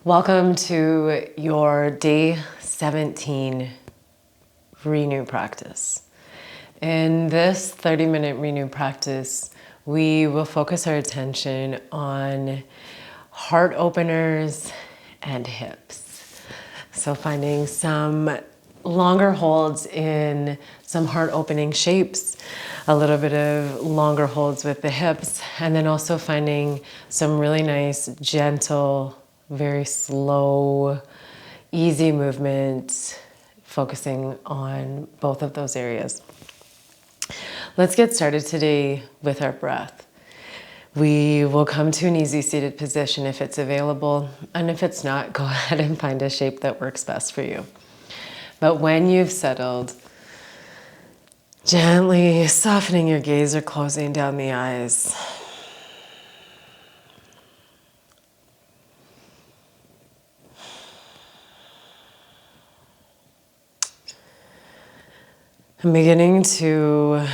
Welcome to your day 17 renew practice. In this 30-minute renew practice, we will focus our attention on heart openers and hips. So finding some longer holds in some heart opening shapes, a little bit of longer holds with the hips, and then also finding some really nice, gentle, very slow, easy movement, focusing on both of those areas. Let's get started today with our breath. We will come to an easy seated position if it's available, and if it's not, go ahead and find a shape that works best for you. But when you've settled, gently softening your gaze or closing down the eyes. I'm beginning to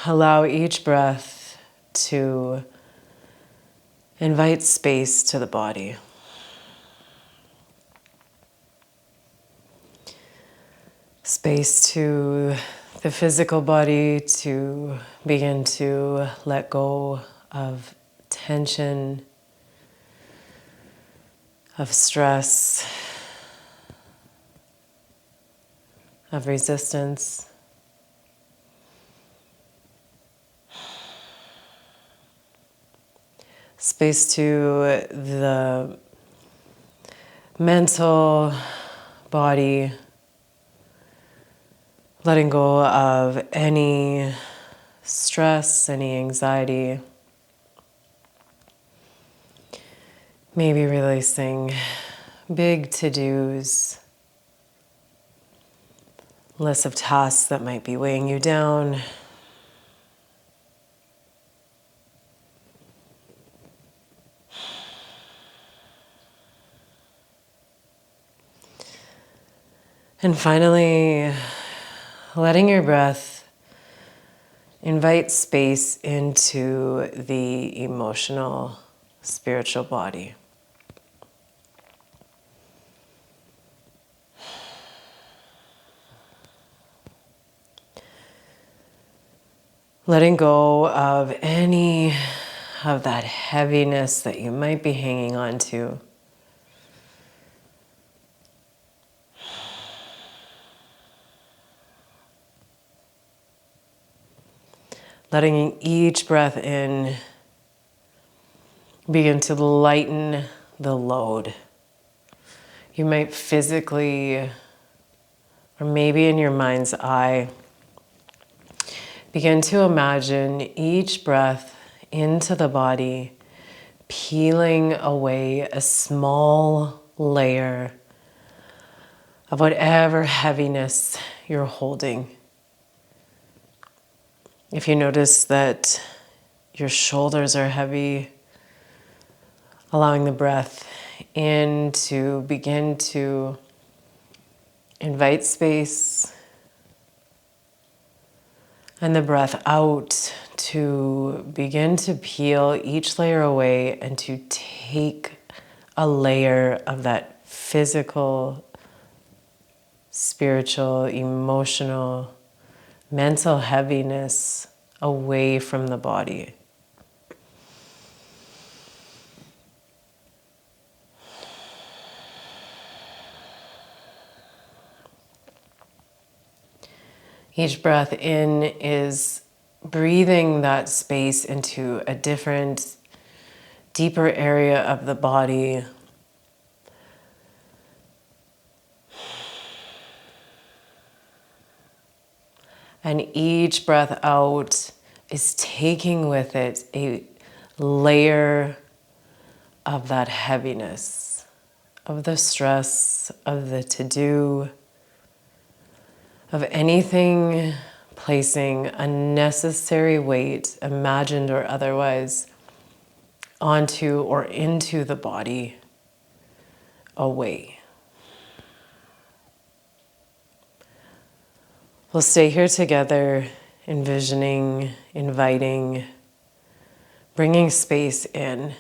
allow each breath to invite space to the body. Space to the physical body to begin to let go of tension, of stress, of resistance. Space to the mental body, letting go of any stress, any anxiety. Maybe releasing big to-dos, lists of tasks that might be weighing you down. And finally, letting your breath invite space into the emotional, spiritual body. Letting go of any of that heaviness that you might be hanging on to. Letting each breath in begin to lighten the load. You might physically, or maybe in your mind's eye, begin to imagine each breath into the body peeling away a small layer of whatever heaviness you're holding. If you notice that your shoulders are heavy, allowing the breath in to begin to invite space, and the breath out to begin to peel each layer away and to take a layer of that physical, spiritual, emotional, mental heaviness away from the body. Each breath in is breathing that space into a different, deeper area of the body. And each breath out is taking with it a layer of that heaviness, of the stress, of the to-do, of anything placing unnecessary weight, imagined or otherwise, onto or into the body, away. We'll stay here together, envisioning, inviting, bringing space in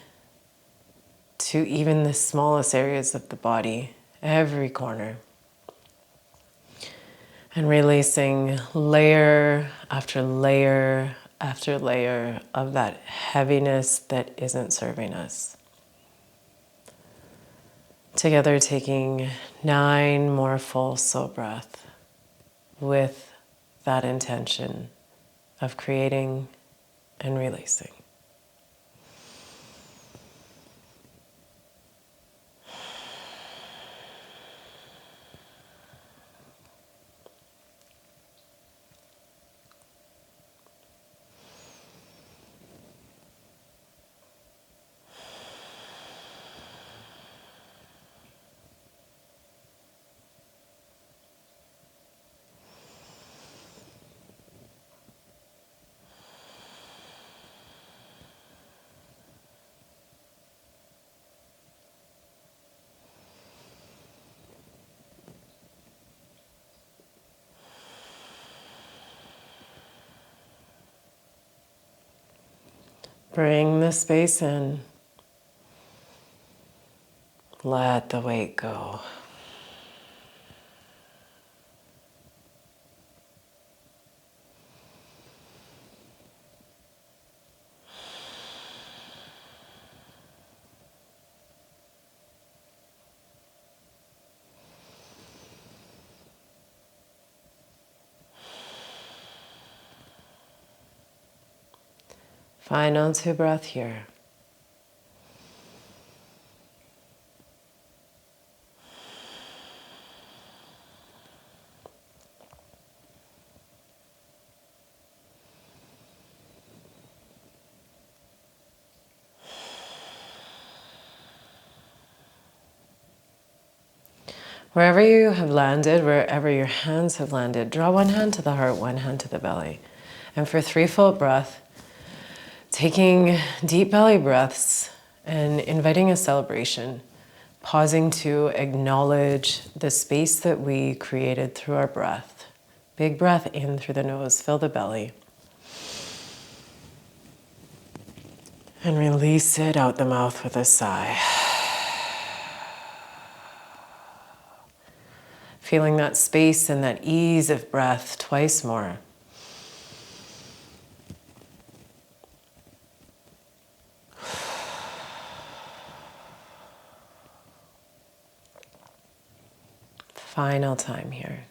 to even the smallest areas of the body, every corner. And releasing layer after layer after layer of that heaviness that isn't serving us. Together taking 9 more full slow breaths with that intention of creating and releasing. Bring the space in. Let the weight go. Final 2 breaths here. Wherever you have landed, wherever your hands have landed, draw one hand to the heart, one hand to the belly. And for 3 full breaths, taking deep belly breaths and inviting a celebration, pausing to acknowledge the space that we created through our breath. Big breath in through the nose, fill the belly. And release it out the mouth with a sigh. Feeling that space and that ease of breath twice more. Final time here.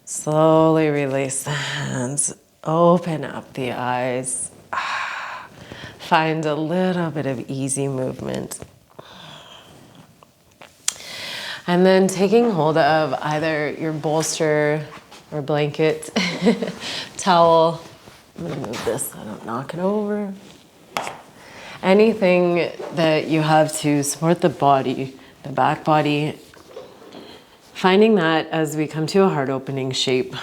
Slowly release the hands. Open up the eyes. Find a little bit of easy movement. And then taking hold of either your bolster or blanket, towel. I'm gonna move this so I don't knock it over. Anything that you have to support the body, the back body. Finding that as we come to a heart opening shape.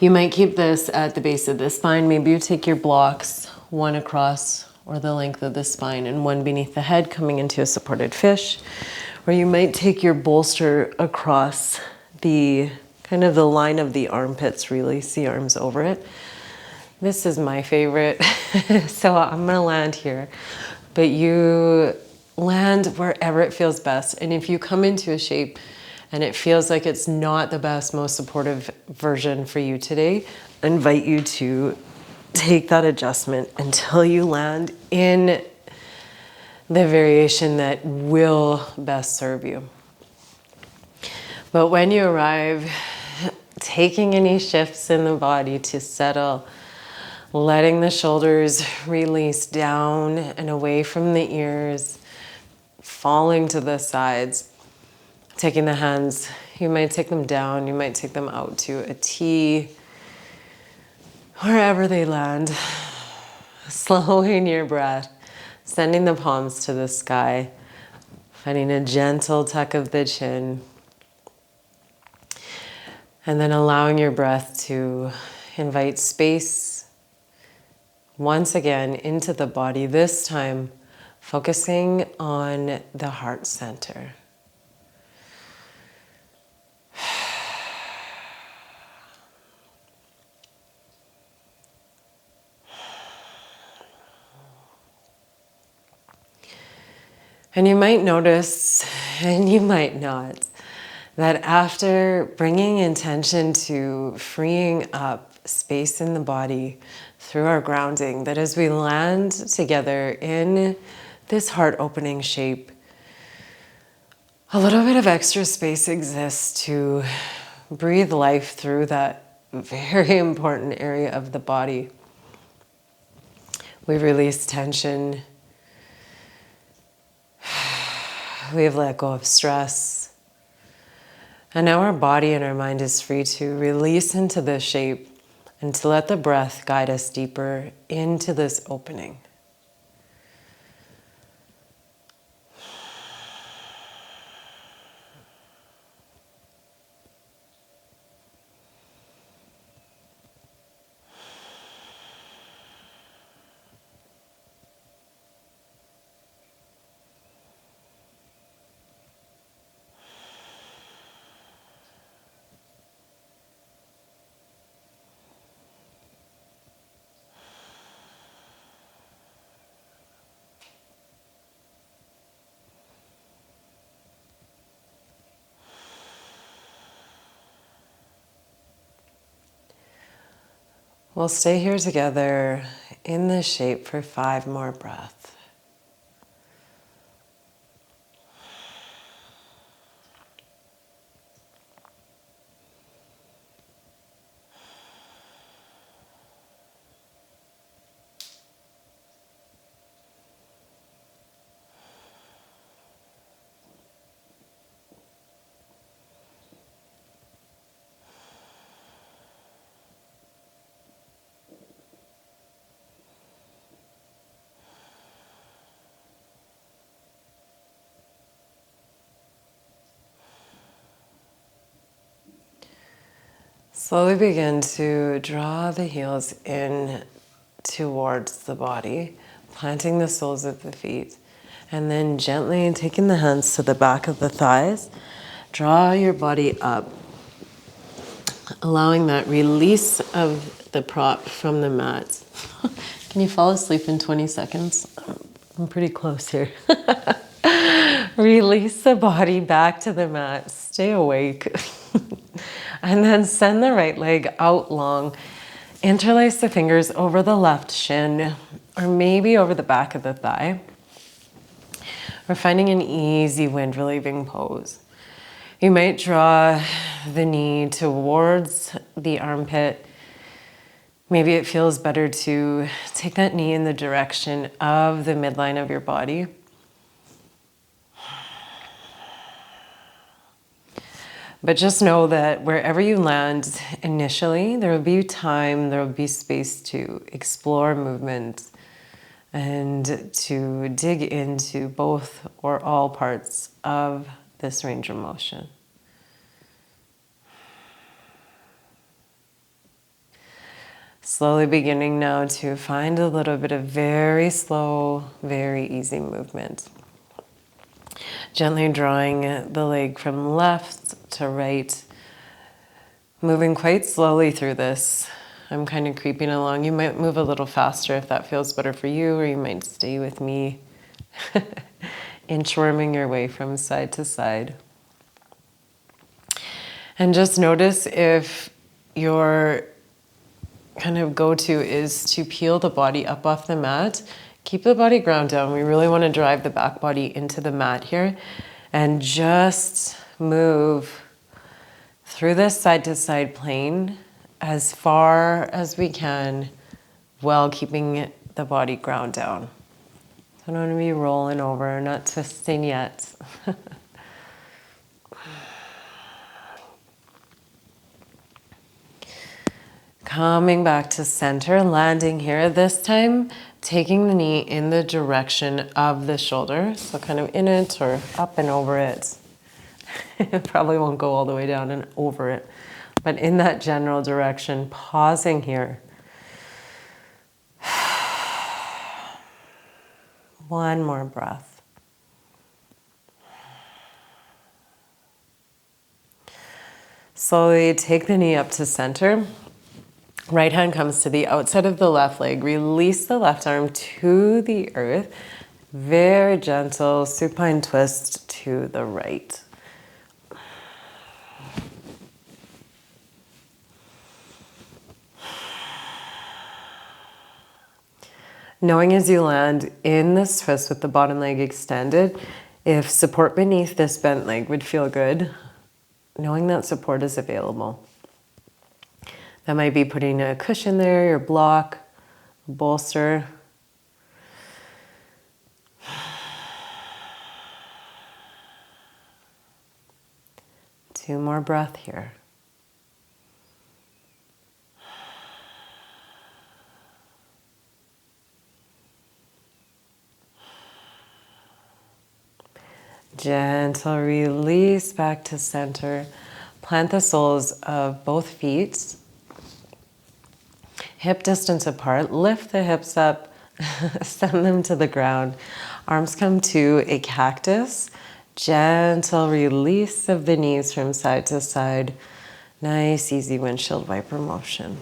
You might keep this at the base of the spine. Maybe you take your blocks, one across or the length of the spine and one beneath the head, coming into a supported fish. Or you might take your bolster across the kind of the line of the armpits, release the arms over it. This is my favorite, so I'm gonna land here. But you land wherever it feels best. And if you come into a shape and it feels like it's not the best, most supportive version for you today, I invite you to take that adjustment until you land in the variation that will best serve you. But when you arrive, taking any shifts in the body to settle, letting the shoulders release down and away from the ears, falling to the sides, taking the hands, you might take them down, you might take them out to a T, wherever they land, slowing your breath, sending the palms to the sky, finding a gentle tuck of the chin, and then allowing your breath to invite space once again into the body, this time focusing on the heart center. And you might notice, and you might not, that after bringing intention to freeing up space in the body through our grounding, that as we land together in this heart opening shape, a little bit of extra space exists to breathe life through that very important area of the body. We release tension. We've let go of stress. And now our body and our mind is free to release into this shape and to let the breath guide us deeper into this opening. We'll stay here together in this shape for 5 more breaths. Slowly begin to draw the heels in towards the body, planting the soles of the feet, and then gently taking the hands to the back of the thighs. Draw your body up, allowing that release of the prop from the mat. Can you fall asleep in 20 seconds? I'm pretty close here. Release the body back to the mat. Stay awake. And then send the right leg out long. Interlace the fingers over the left shin, or maybe over the back of the thigh. We're finding an easy wind relieving pose. You might draw the knee towards the armpit. Maybe it feels better to take that knee in the direction of the midline of your body. But just know that wherever you land initially, there will be time, there will be space to explore movement and to dig into both or all parts of this range of motion. Slowly beginning now to find a little bit of very slow, very easy movement. Gently drawing the leg from left to right, moving quite slowly through this. I'm kind of creeping along. You might move a little faster if that feels better for you, or you might stay with me, inchworming your way from side to side. And just notice if your kind of go-to is to peel the body up off the mat. Keep the body ground down. We really want to drive the back body into the mat here and just move through this side to side plane as far as we can while keeping the body ground down. So I don't want to be rolling over, not twisting yet. Coming back to center, landing here. This time, taking the knee in the direction of the shoulder. So kind of in it or up and over it. It probably won't go all the way down and over it. But in that general direction, pausing here. One more breath. Slowly take the knee up to center. Right hand comes to the outside of the left leg. Release the left arm to the earth. Very gentle supine twist to the right. Knowing as you land in this twist with the bottom leg extended, if support beneath this bent leg would feel good, knowing that support is available. That might be putting a cushion there, your block, a bolster. Two more breath here. Gentle release back to center. Plant the soles of both feet. Hip distance apart. Lift the hips up. Send them to the ground. Arms come to a cactus. Gentle release of the knees from side to side. Nice, easy windshield wiper motion.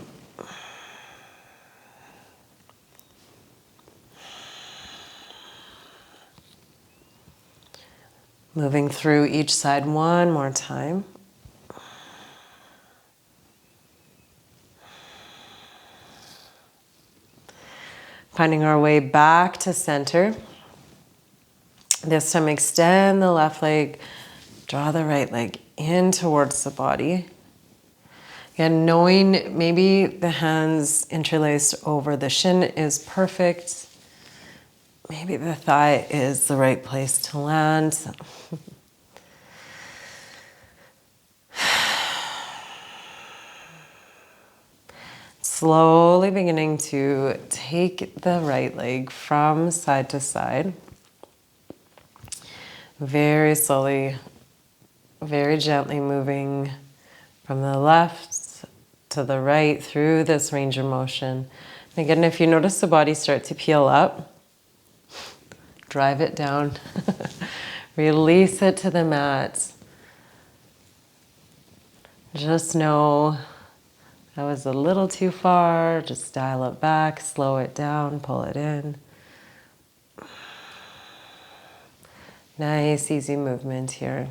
Moving through each side one more time. Finding our way back to center. This time extend the left leg, draw the right leg in towards the body. Again, knowing maybe the hands interlaced over the shin is perfect. Maybe the thigh is the right place to land. Slowly beginning to take the right leg from side to side. Very slowly, very gently moving from the left to the right through this range of motion. And again, if you notice the body start to peel up, drive it down. Release it to the mat. Just know that was a little too far. Just dial it back, slow it down, pull it in. Nice, easy movement here.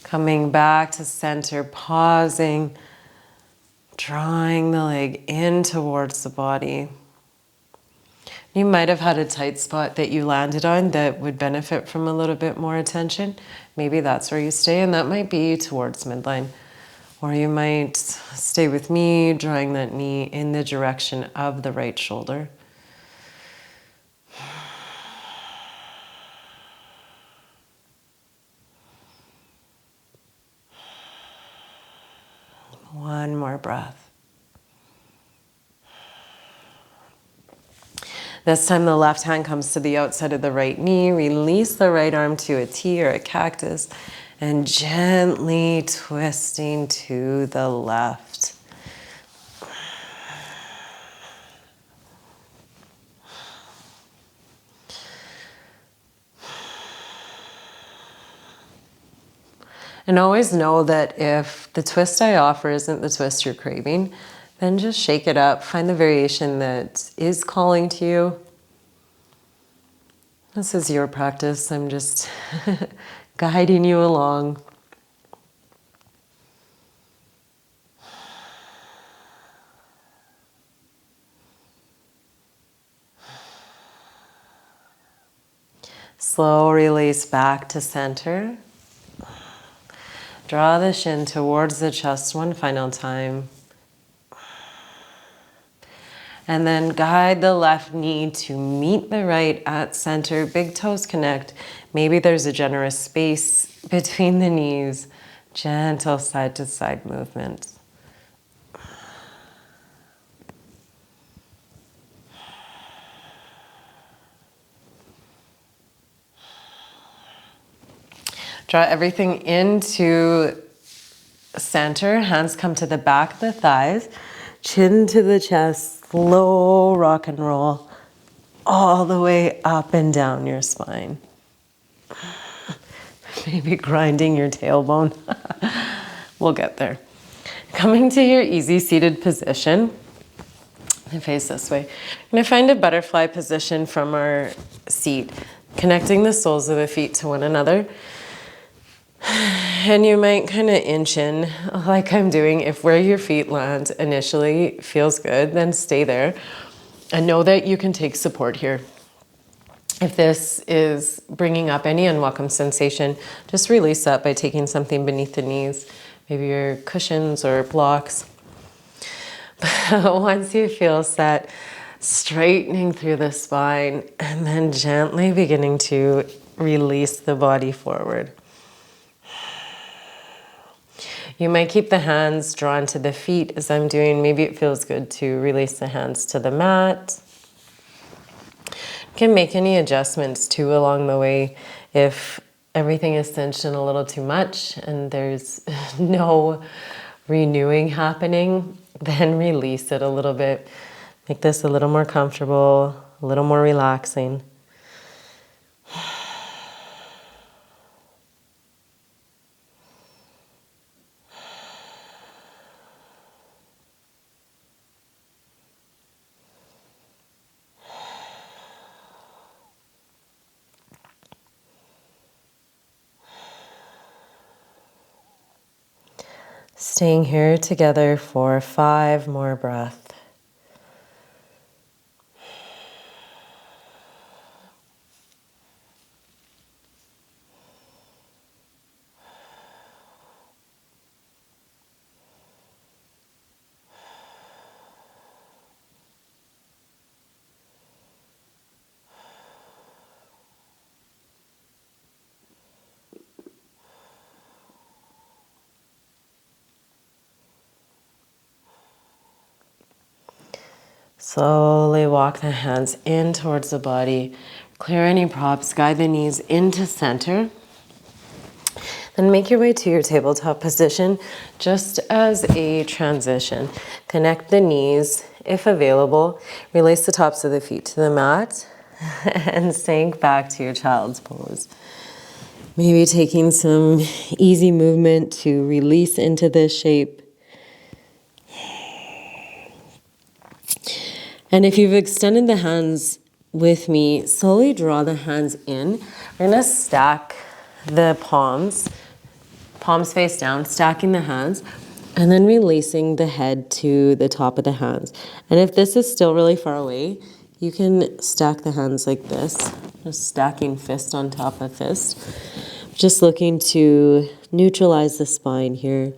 Coming back to center, pausing, drawing the leg in towards the body. You might have had a tight spot that you landed on that would benefit from a little bit more attention. Maybe that's where you stay, and that might be towards midline. Or you might stay with me, drawing that knee in the direction of the right shoulder. One more breath. This time the left hand comes to the outside of the right knee. Release the right arm to a T or a cactus and gently twisting to the left. And always know that if the twist I offer isn't the twist you're craving, then just shake it up. Find the variation that is calling to you. This is your practice. I'm just guiding you along. Slow release back to center. Draw the shin towards the chest one final time. And then guide the left knee to meet the right at center. Big toes connect. Maybe there's a generous space between the knees. Gentle side to side movement. Draw everything into center. Hands come to the back of the thighs. Chin to the chest. Slow rock and roll all the way up and down your spine. Maybe grinding your tailbone. We'll get there. Coming to your easy seated position, and face this way. I'm going to find a butterfly position from our seat, connecting the soles of the feet to one another. And you might kind of inch in like I'm doing. If where your feet land initially feels good, then stay there. And know that you can take support here. If this is bringing up any unwelcome sensation, just release that by taking something beneath the knees, maybe your cushions or blocks. But once you feel set, straightening through the spine and then gently beginning to release the body forward. You might keep the hands drawn to the feet as I'm doing. Maybe it feels good to release the hands to the mat. You can make any adjustments too along the way if everything is cinched in a little too much and there's no renewing happening, then release it a little bit. Make this a little more comfortable, a little more relaxing. Staying here together for 5 more breaths. Slowly walk the hands in towards the body. Clear any props, guide the knees into center. Then make your way to your tabletop position just as a transition. Connect the knees if available. Release the tops of the feet to the mat and sink back to your child's pose. Maybe taking some easy movement to release into this shape. And if you've extended the hands with me, slowly draw the hands in. We're going to stack the palms face down, stacking the hands, and then releasing the head to the top of the hands. And if this is still really far away, you can stack the hands like this, just stacking fist on top of fist. Just looking to neutralize the spine here.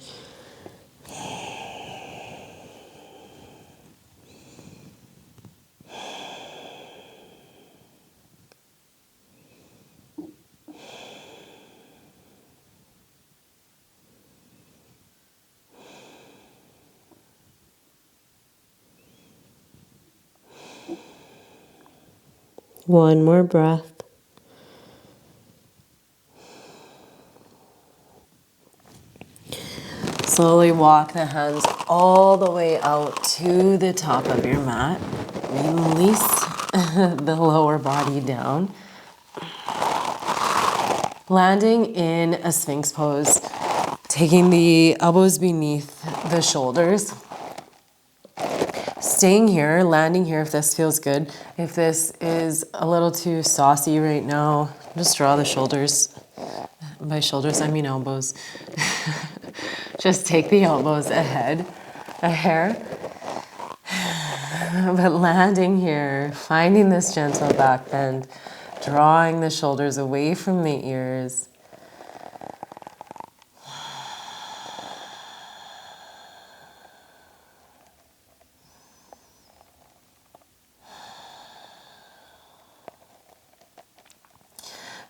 One more breath. Slowly walk the hands all the way out to the top of your mat. Release the lower body down. Landing in a Sphinx pose, taking the elbows beneath the shoulders. Staying here, landing here if this feels good. If this is a little too saucy right now, just draw the shoulders. By shoulders, I mean elbows. Just take the elbows ahead, a hair. But landing here, finding this gentle back bend, drawing the shoulders away from the ears.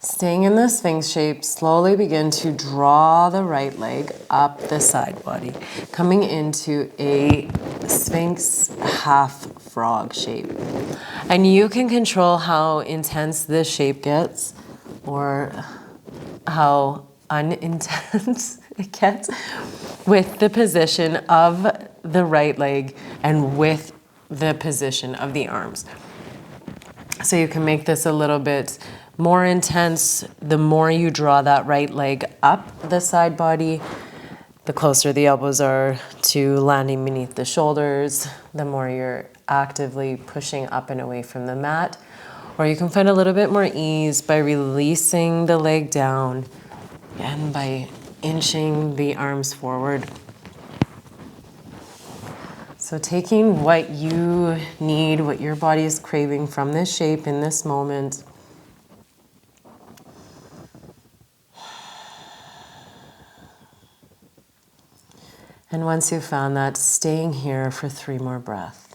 Staying in the Sphinx shape, slowly begin to draw the right leg up the side body, coming into a Sphinx half frog shape. And you can control how intense this shape gets or how unintense it gets with the position of the right leg and with the position of the arms. So you can make this a little bit more intense the more you draw that right leg up the side body, The closer the elbows are to landing beneath the shoulders, the more you're actively pushing up and away from the mat. Or you can find a little bit more ease by releasing the leg down and by inching the arms forward. So taking what you need, what your body is craving from this shape in this moment. And once you've found that, staying here for 3 more breaths.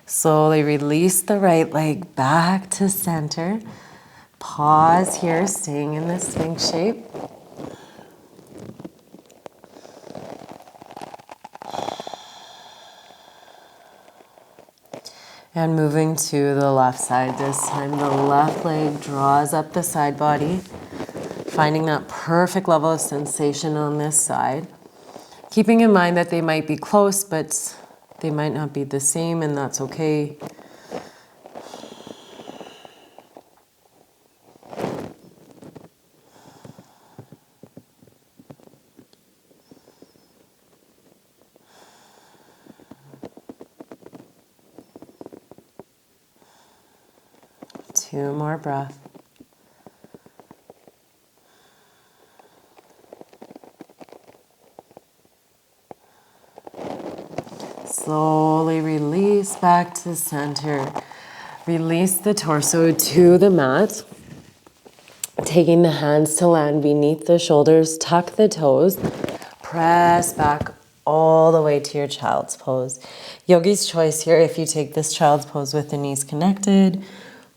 Slowly release the right leg back to center. Pause here, staying in this Sphinx shape. And moving to the left side. This time the left leg draws up the side body, finding that perfect level of sensation on this side. Keeping in mind that they might be close, but they might not be the same, and that's okay. Two more breaths. Slowly release back to center. Release the torso to the mat. Taking the hands to land beneath the shoulders, tuck the toes, press back all the way to your child's pose. Yogi's choice here if you take this child's pose with the knees connected,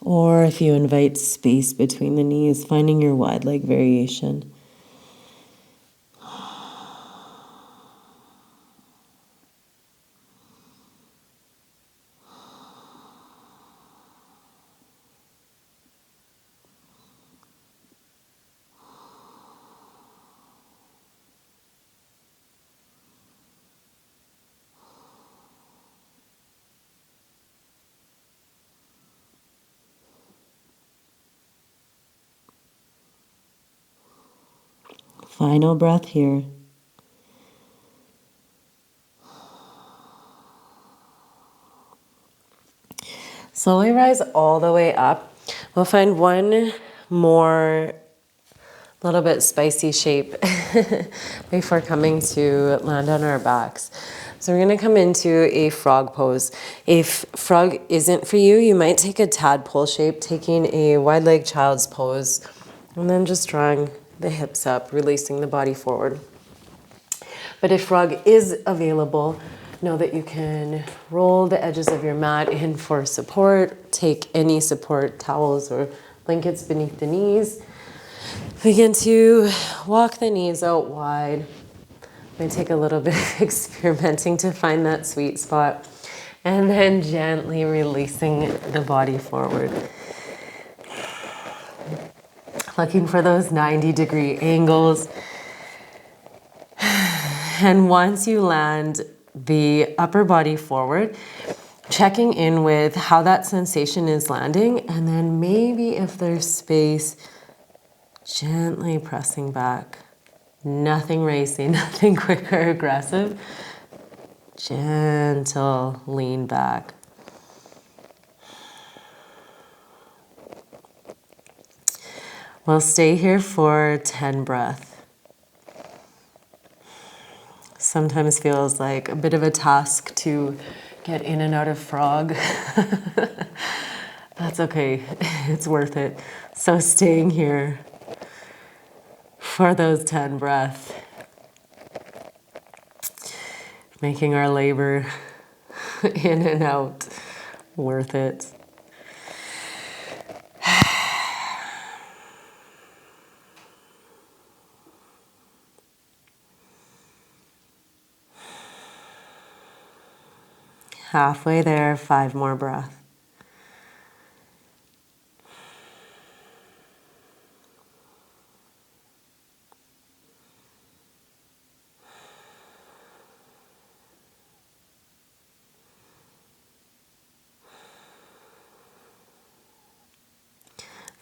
or if you invite space between the knees, finding your wide leg variation. Final breath here. Slowly rise all the way up. We'll find one more little bit spicy shape before coming to land on our backs. So we're going to come into a frog pose. If frog isn't for you, you might take a tadpole shape, taking a wide leg child's pose, and then just drawing the hips up, releasing the body forward. But if frog is available, know that you can roll the edges of your mat in for support. Take any support towels or blankets beneath the knees. Begin to walk the knees out wide. May take a little bit of experimenting to find that sweet spot. And then gently releasing the body forward. Looking for those 90-degree angles. And once you land the upper body forward, checking in with how that sensation is landing, and then maybe if there's space, gently pressing back. Nothing racing, nothing quick or aggressive. Gentle lean back. We'll stay here for 10 breaths. Sometimes feels like a bit of a task to get in and out of frog. That's okay, it's worth it. So staying here for those 10 breaths. Making our labor in and out worth it. Halfway there, 5 more breaths.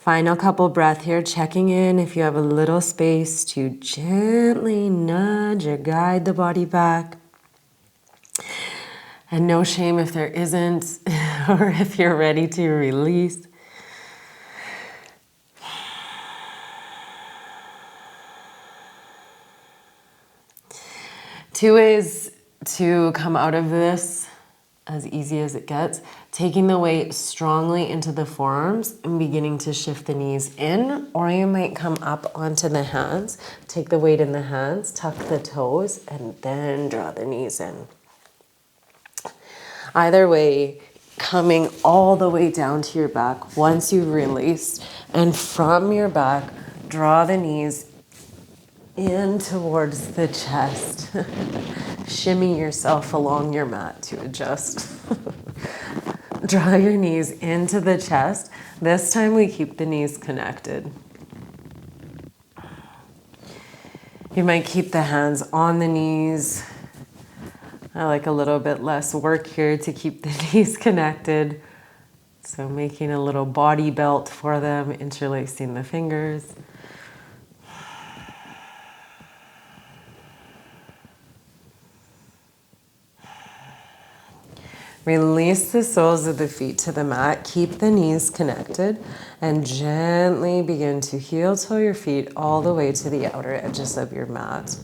Final couple breath here, checking in if you have a little space to gently nudge or guide the body back. And no shame if there isn't, or if you're ready to release. Two ways to come out of this, as easy as it gets. Taking the weight strongly into the forearms and beginning to shift the knees in, or you might come up onto the hands, take the weight in the hands, tuck the toes, and then draw the knees in. Either way, coming all the way down to your back once you've released, and from your back, draw the knees in towards the chest. Shimmy yourself along your mat to adjust. Draw your knees into the chest. This time we keep the knees connected. You might keep the hands on the knees. I like a little bit less work here to keep the knees connected. So making a little body belt for them, interlacing the fingers. Release the soles of the feet to the mat. Keep the knees connected and gently begin to heel toe your feet all the way to the outer edges of your mat.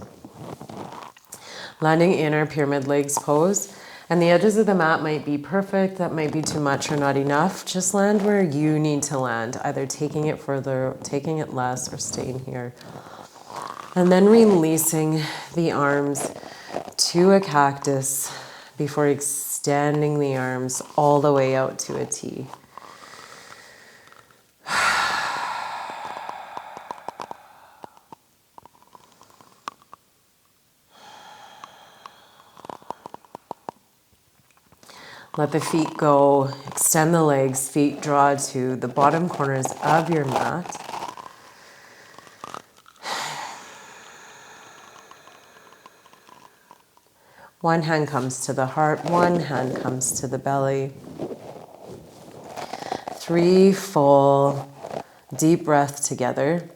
Landing in our pyramid legs pose. And the edges of the mat might be perfect. That might be too much or not enough. Just land where you need to land, either taking it further, taking it less, or staying here. And then releasing the arms to a cactus before extending the arms all the way out to a T. Let the feet go, extend the legs, feet draw to the bottom corners of your mat. One hand comes to the heart, one hand comes to the belly. 3 full deep breaths together,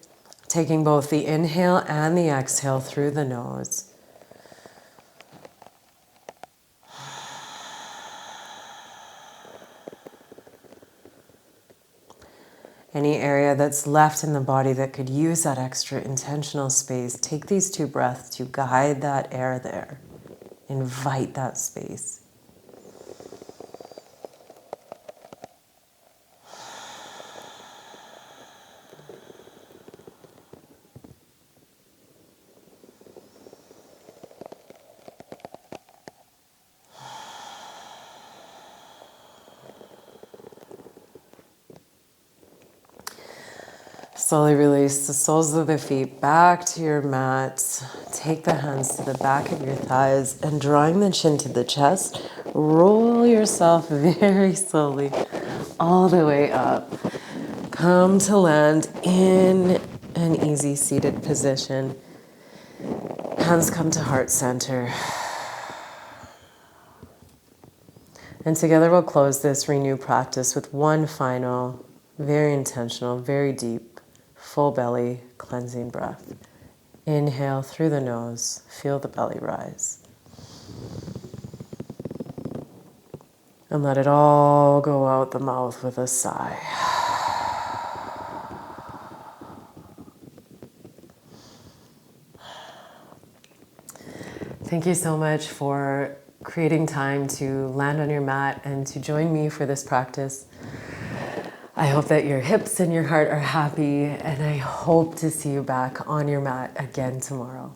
taking both the inhale and the exhale through the nose. Any area that's left in the body that could use that extra intentional space, take these 2 breaths to guide that air there. Invite that space. Slowly release the soles of the feet back to your mat. Take the hands to the back of your thighs and drawing the chin to the chest, roll yourself very slowly all the way up. Come to land in an easy seated position. Hands come to heart center. And together we'll close this renew practice with one final, very intentional, very deep, full belly cleansing breath. Inhale through the nose, feel the belly rise. And let it all go out the mouth with a sigh. Thank you so much for creating time to land on your mat and to join me for this practice. I hope that your hips and your heart are happy, and I hope to see you back on your mat again tomorrow.